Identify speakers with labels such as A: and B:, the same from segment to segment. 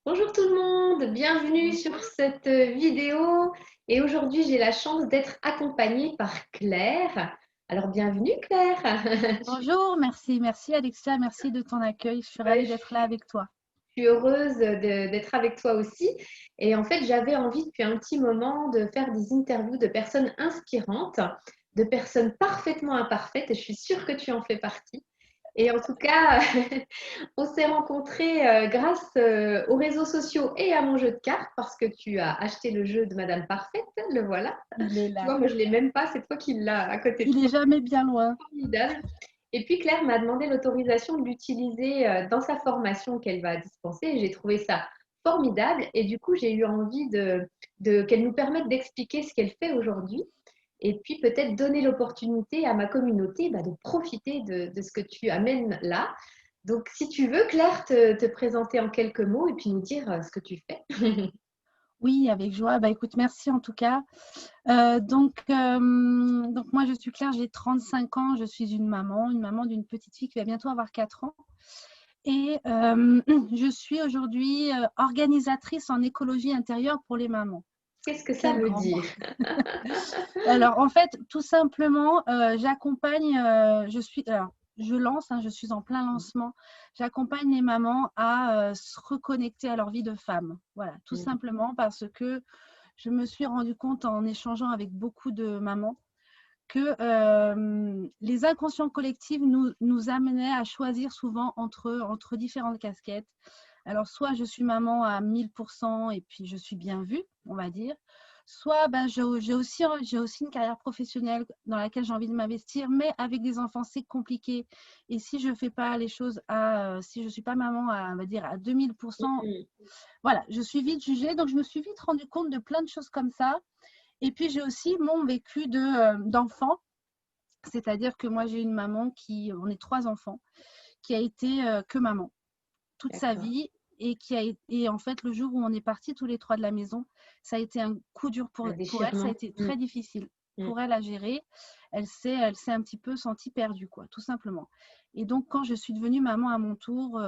A: Bonjour tout le monde, bienvenue sur cette vidéo. Et aujourd'hui, j'ai la chance d'être accompagnée par Claire. Alors, bienvenue Claire.
B: Bonjour, merci Alexia, merci de ton accueil. Je suis
A: Ouais,
B: ravie d'être là avec toi.
A: je suis heureuse d'être avec toi aussi. Et en fait, j'avais envie depuis un petit moment de faire des interviews de personnes inspirantes, de personnes parfaitement imparfaites. Et je suis sûre que tu en fais partie. Et en tout cas, on s'est rencontrés grâce aux réseaux sociaux et à mon jeu de cartes parce que tu as acheté le jeu de Madame Parfaite. Le voilà.
B: Il est
A: Tu
B: là.
A: vois, moi, je ne l'ai même pas. C'est toi qui l'as à côté de
B: Il
A: toi.
B: est jamais bien loin.
A: Formidable. Et puis, Claire m'a demandé l'autorisation de l'utiliser dans sa formation qu'elle va dispenser. Et j'ai trouvé ça formidable. Et du coup, j'ai eu envie qu'elle nous permette d'expliquer ce qu'elle fait aujourd'hui et puis peut-être donner l'opportunité à ma communauté de profiter de ce que tu amènes là. Donc, si tu veux, Claire, te présenter en quelques mots et puis nous dire ce que tu fais.
B: Oui, avec joie. Bah écoute, merci en tout cas. Donc moi je suis Claire, j'ai 35 ans, je suis une maman d'une petite fille qui va bientôt avoir 4 ans. Et je suis aujourd'hui organisatrice en écologie intérieure pour les mamans.
A: Qu'est-ce que ça
B: Quel
A: veut
B: grand mot.
A: dire?
B: Alors, en fait, tout simplement, j'accompagne, je lance, hein, je suis en plein lancement. J'accompagne les mamans à se reconnecter à leur vie de femme. Voilà, tout simplement parce que je me suis rendu compte en échangeant avec beaucoup de mamans que les inconscients collectifs nous amenaient à choisir souvent entre différentes casquettes. Alors, soit je suis maman à 1000% et puis je suis bien vue, on va dire. Soit ben, j'ai aussi une carrière professionnelle dans laquelle j'ai envie de m'investir, mais avec des enfants, c'est compliqué. Et si je ne fais pas les choses si je ne suis pas maman on va dire à 2000%, voilà, je suis vite jugée. Donc, je me suis vite rendu compte de plein de choses comme ça. Et puis, j'ai aussi mon vécu d'enfant. C'est-à-dire que moi, j'ai une maman on est 3 enfants, qui a été que maman toute sa
A: D'accord.
B: vie et en fait, le jour où on est partis tous les 3 de la maison, ça a été un coup dur
A: Un
B: pour elle, ça a
A: déchirement.
B: été très difficile
A: Mm.
B: pour elle à gérer. Elle s'est un petit peu sentie perdue, quoi, tout simplement. Et donc, quand je suis devenue maman à mon tour,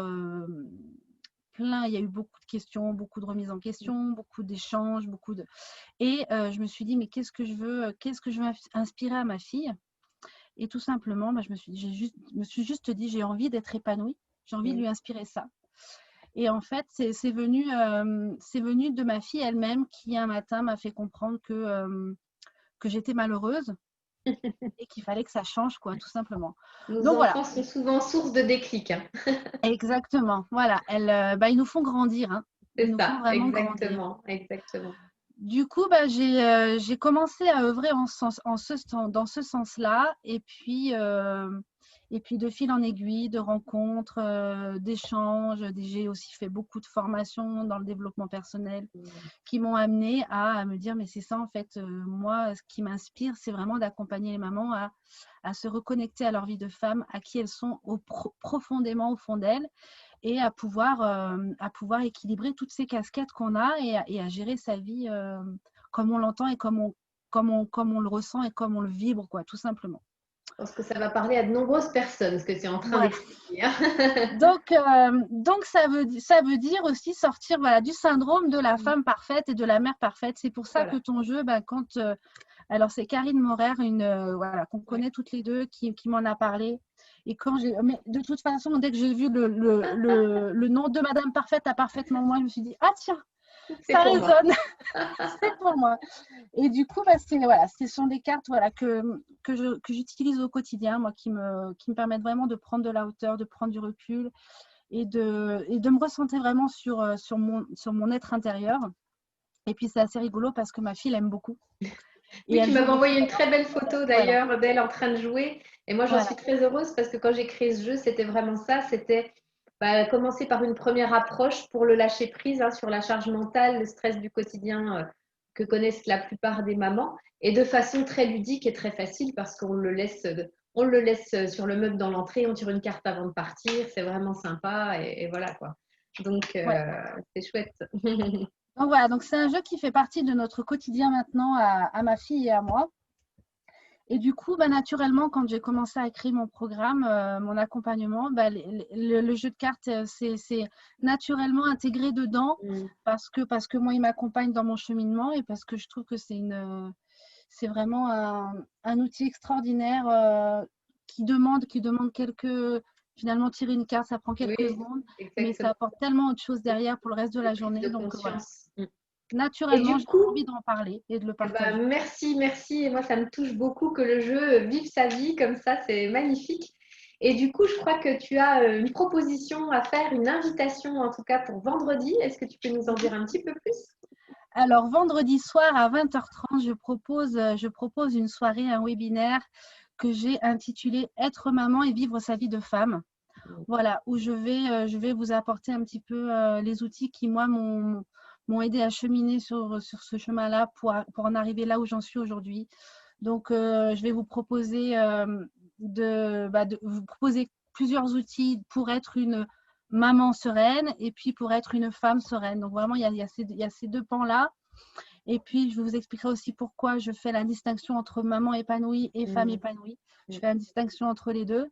B: il y a eu beaucoup de questions, beaucoup de remises en question, beaucoup d'échanges, et je me suis dit, mais qu'est-ce que je veux inspirer à ma fille? Et tout simplement, bah, je me suis juste dit, j'ai envie d'être épanouie, j'ai envie de
A: Mm.
B: lui inspirer ça. Et en fait, c'est venu de ma fille elle-même qui, un matin, m'a fait comprendre que j'étais malheureuse et qu'il fallait que ça change, quoi, tout simplement.
A: Nos
B: Donc voilà,
A: enfants sont souvent source de déclic, hein.
B: exactement. Voilà, ils nous font grandir, hein. Ils
A: C'est
B: nous font
A: ça,
B: vraiment grandir.
A: exactement, exactement.
B: Du coup, bah, j'ai commencé à œuvrer dans ce sens-là. Et puis, de fil en aiguille, de rencontres, d'échanges, j'ai aussi fait beaucoup de formations dans le développement personnel
A: Mm.
B: qui m'ont amené à me dire, mais c'est ça en fait, moi, ce qui m'inspire, c'est vraiment d'accompagner les mamans à se reconnecter à leur vie de femme, à qui elles sont profondément au fond d'elles, et à pouvoir équilibrer toutes ces casquettes qu'on a et à gérer sa vie comme on l'entend et comme on le ressent et comme on le vibre, quoi, tout simplement.
A: Je pense que ça va parler à de nombreuses personnes, ce que tu es en train
B: Voilà.
A: d'expliquer, hein.
B: Donc ça veut dire aussi sortir, voilà, du syndrome de la femme parfaite et de la mère parfaite. C'est pour ça que
A: Voilà.
B: ton jeu, alors c'est Karine Morer, voilà, qu'on
A: Ouais.
B: connaît toutes les deux, qui m'en a parlé. Mais de toute façon, dès que j'ai vu le nom de Madame Parfaite à parfaitement moi, je me suis dit, ah tiens,
A: C'est
B: ça
A: pour moi.
B: résonne, c'est pour moi. Et du coup, ce sont des cartes, voilà, que j'utilise au quotidien, moi, qui me permettent vraiment de prendre de la hauteur, de prendre du recul et de me recentrer vraiment sur mon être intérieur. Et puis, c'est assez rigolo parce que ma fille l'aime beaucoup et
A: Oui, tu
B: elle joue
A: m'avais
B: beaucoup
A: envoyé une très
B: avec.
A: belle photo
B: Voilà,
A: d'ailleurs d'elle en train de jouer. Et moi, j'en
B: voilà.
A: suis très heureuse parce que quand j'ai créé ce jeu, c'était vraiment ça. C'était commencer par une première approche pour le lâcher prise, hein, sur la charge mentale, le stress du quotidien que connaissent la plupart des mamans. Et de façon très ludique et très facile parce qu'on le laisse sur le meuble dans l'entrée, on tire une carte avant de partir. C'est vraiment sympa et voilà quoi. Donc,
B: Ouais.
A: c'est chouette.
B: Donc voilà, donc c'est un jeu qui fait partie de notre quotidien maintenant à ma fille et à moi. Et du coup, bah, naturellement, quand j'ai commencé à écrire mon programme, mon accompagnement, bah, le jeu de cartes, c'est naturellement intégré dedans
A: Mm.
B: parce que moi, il m'accompagne dans mon cheminement et parce que je trouve que c'est vraiment un outil extraordinaire qui demande quelques… Finalement, tirer une carte, ça prend quelques
A: Oui,
B: secondes, mais ça
A: exactement.
B: apporte tellement autre chose derrière pour le reste de
A: De
B: la
A: prise de
B: journée. Donc voilà,
A: conscience. Mm. Et
B: naturellement,
A: du
B: j'ai
A: coup,
B: envie d'en parler et de le
A: eh ben,
B: partager.
A: merci, merci. Et moi, ça me touche beaucoup que le jeu vive sa vie comme ça, c'est magnifique. Et du coup, je crois que tu as une proposition à faire, une invitation en tout cas pour vendredi. Est-ce que tu peux nous en dire un petit peu plus?
B: Alors, vendredi soir à 20h30, je propose une soirée, un webinaire que j'ai intitulé Être maman et vivre sa vie de femme. Voilà, où je vais vous apporter un petit peu les outils qui, moi, m'ont aidé à cheminer sur ce chemin-là pour en arriver là où j'en suis aujourd'hui. Donc, je vais vous proposer de vous proposer plusieurs outils pour être une maman sereine et puis pour être une femme sereine. Donc, vraiment, il y a ces deux pans-là. Et puis, je vous expliquerai aussi pourquoi je fais la distinction entre maman épanouie et femme
A: Mm.
B: épanouie. Je
A: Mm.
B: fais la distinction entre les deux.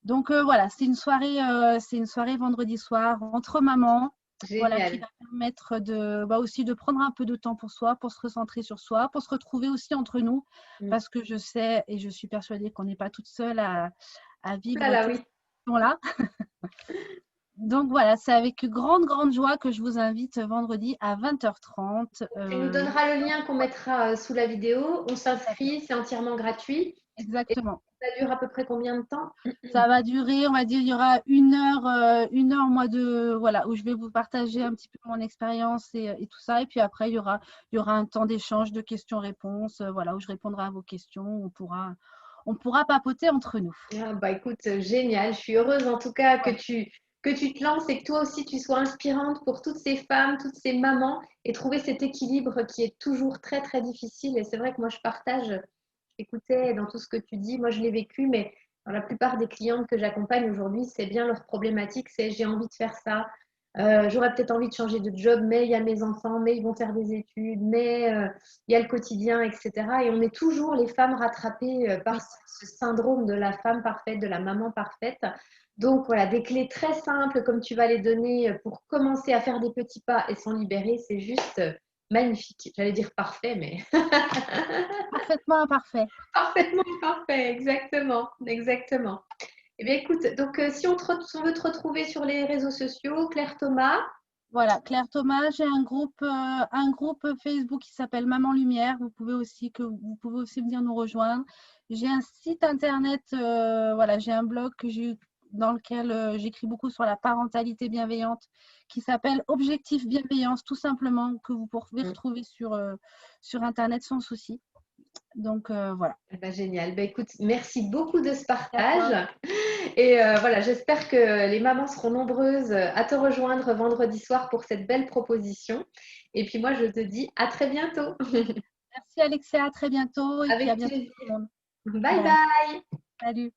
B: Donc voilà, c'est une soirée vendredi soir entre mamans, voilà, qui
A: Génial.
B: va permettre aussi de prendre un peu de temps pour soi, pour se recentrer sur soi, pour se retrouver aussi entre nous,
A: Mm.
B: parce que je sais et je suis persuadée qu'on n'est pas toute seule à
A: Ouh là
B: vivre
A: là,
B: toutes
A: oui.
B: ces questions-là. Donc voilà, c'est avec grande, grande joie que je vous invite vendredi à 20h30.
A: Tu nous donneras le lien qu'on mettra sous la vidéo. On
B: D'accord,
A: s'inscrit, c'est entièrement gratuit. Et
B: exactement.
A: ça dure à peu près combien de temps?
B: Ça va durer, on va dire, il y aura une heure, moi, voilà, où je vais vous partager un petit peu mon expérience et tout ça. Et puis après, il y aura un temps d'échange, de questions-réponses, voilà, où je répondrai à vos questions. On pourra papoter entre nous.
A: Ah, bah écoute, génial. Je suis heureuse en tout cas que tu te lances et que toi aussi tu sois inspirante pour toutes ces femmes, toutes ces mamans et trouver cet équilibre qui est toujours très très difficile. Et c'est vrai que moi je partage, j'écoutais dans tout ce que tu dis, moi je l'ai vécu, mais dans la plupart des clientes que j'accompagne aujourd'hui, c'est bien leur problématique, c'est j'ai envie de faire ça. J'aurais peut-être envie de changer de job, mais il y a mes enfants, mais ils vont faire des études, mais il y a le quotidien, etc. Et on est toujours les femmes rattrapées par
B: Oui,
A: ce syndrome de la femme parfaite, de la maman parfaite. Donc voilà, des clés très simples comme tu vas les donner pour commencer à faire des petits pas et s'en libérer, c'est juste magnifique. J'allais dire parfait, mais
B: parfaitement imparfait.
A: parfaitement parfait, exactement, exactement. Eh bien écoute, donc si on veut te retrouver sur les réseaux sociaux, Claire Thomas,
B: Voilà, Claire Thomas, j'ai un groupe Facebook qui s'appelle Maman Lumière. Vous pouvez aussi venir nous rejoindre. J'ai un site internet, voilà, j'ai un blog dans lequel j'écris beaucoup sur la parentalité bienveillante qui s'appelle Objectif Bienveillance, tout simplement, que vous pouvez retrouver sur internet sans souci. Donc voilà.
A: eh ben, génial. Ben, écoute, merci beaucoup de ce
B: Et à toi.
A: partage. Et voilà, j'espère que les mamans seront nombreuses à te rejoindre vendredi soir pour cette belle proposition. Et puis moi, je te dis à très bientôt.
B: Merci Alexia, à très bientôt et puis à
A: Avec
B: bientôt
A: plaisir.
B: tout le monde.
A: Bye bye.
B: Salut.